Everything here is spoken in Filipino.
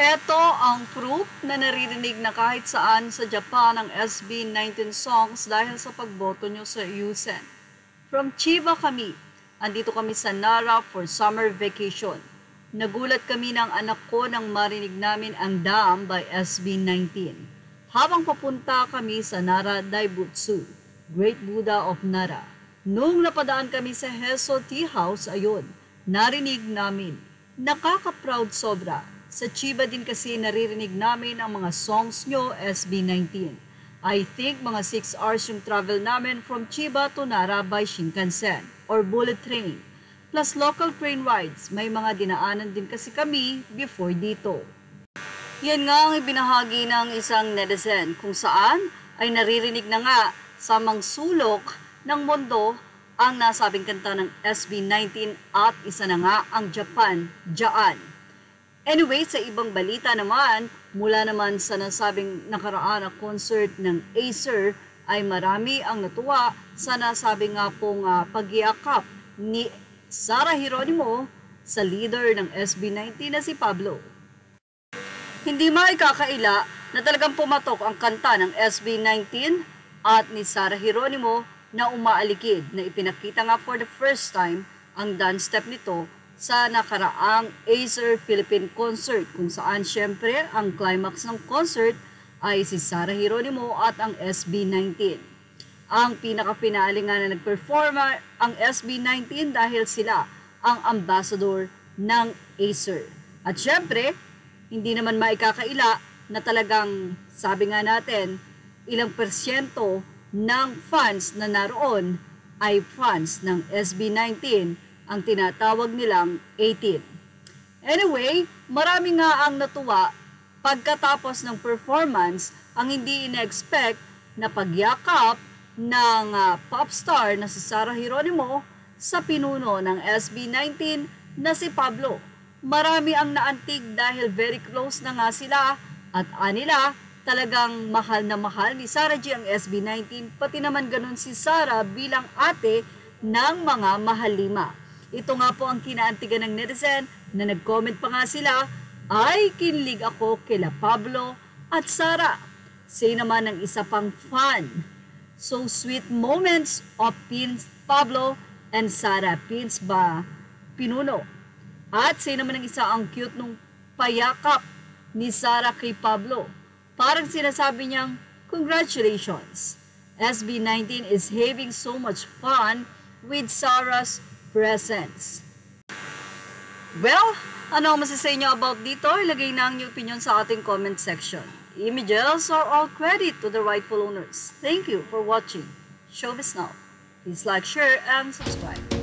Eto ang proof na naririnig na kahit saan sa Japan ang SB19 songs dahil sa pagboto nyo sa USEN. From Chiba kami, andito kami sa Nara for summer vacation. Nagulat kami ng anak ko nang marinig namin ang Dam by SB19. Habang papunta kami sa Nara Daibutsu, Great Buddha of Nara. Nung napadaan kami sa Heso Tea House, ayun, narinig namin. Nakaka-proud sobra. Sa Chiba din kasi naririnig namin ang mga songs nyo, SB19. I think mga 6 hours yung travel namin from Chiba to Nara by Shinkansen or bullet train. Plus local train rides, may mga dinaanan din kasi kami before dito. Yan nga ang ibinahagi ng isang netizen kung saan ay naririnig na nga sa mga sulok ng mundo ang nasabing kanta ng SB19 at isa na nga ang Japan, Jaan. Anyway, sa ibang balita naman, mula naman sa nasabing nakaraan na concert ng Acer, ay marami ang natuwa sa nasabing nga pong pag-iakap ni Sarah Geronimo sa leader ng SB19 na si Pablo. Hindi maikakaila na talagang pumatok ang kanta ng SB19 at ni Sarah Geronimo na umaalikid na ipinakita nga for the first time ang dance step nito sa nakaraang Acer Philippine Concert kung saan syempre ang climax ng concert ay si Sarah Geronimo at ang SB19. Ang pinaka-finale nga na nag-performa ang SB19 dahil sila ang ambassador ng Acer. At syempre, hindi naman maikakaila na talagang sabi nga natin ilang persyento ng fans na naroon ay fans ng SB19 ang tinatawag nilang 18. Anyway, marami nga ang natuwa pagkatapos ng performance ang hindi ina-expect na pagyakap ng pop star na si Sarah Geronimo sa pinuno ng SB19 na si Pablo. Marami ang naantig dahil very close na nga sila at anila talagang mahal na mahal ni Sarah G ang SB19 pati naman ganun si Sarah bilang ate ng mga mahalima. Ito nga po ang kinaantigan ng netizen na nag-comment pa nga sila, ay kinlig ako kila Pablo at Sarah. Say naman ng isa pang fan. So sweet moments of Pins Pablo and Sarah Pins ba pinuno. At say naman ng isa ang cute nung payakap ni Sarah kay Pablo. Parang sinasabi niyang, congratulations. SB19 is having so much fun with Sarah's presence. Well, ano ang masasay nyo about dito? Ilagay na ang inyong opinion sa ating comment section. Images are all credit to the rightful owners. Thank you for watching Showbiz Now. Please like, share, and subscribe.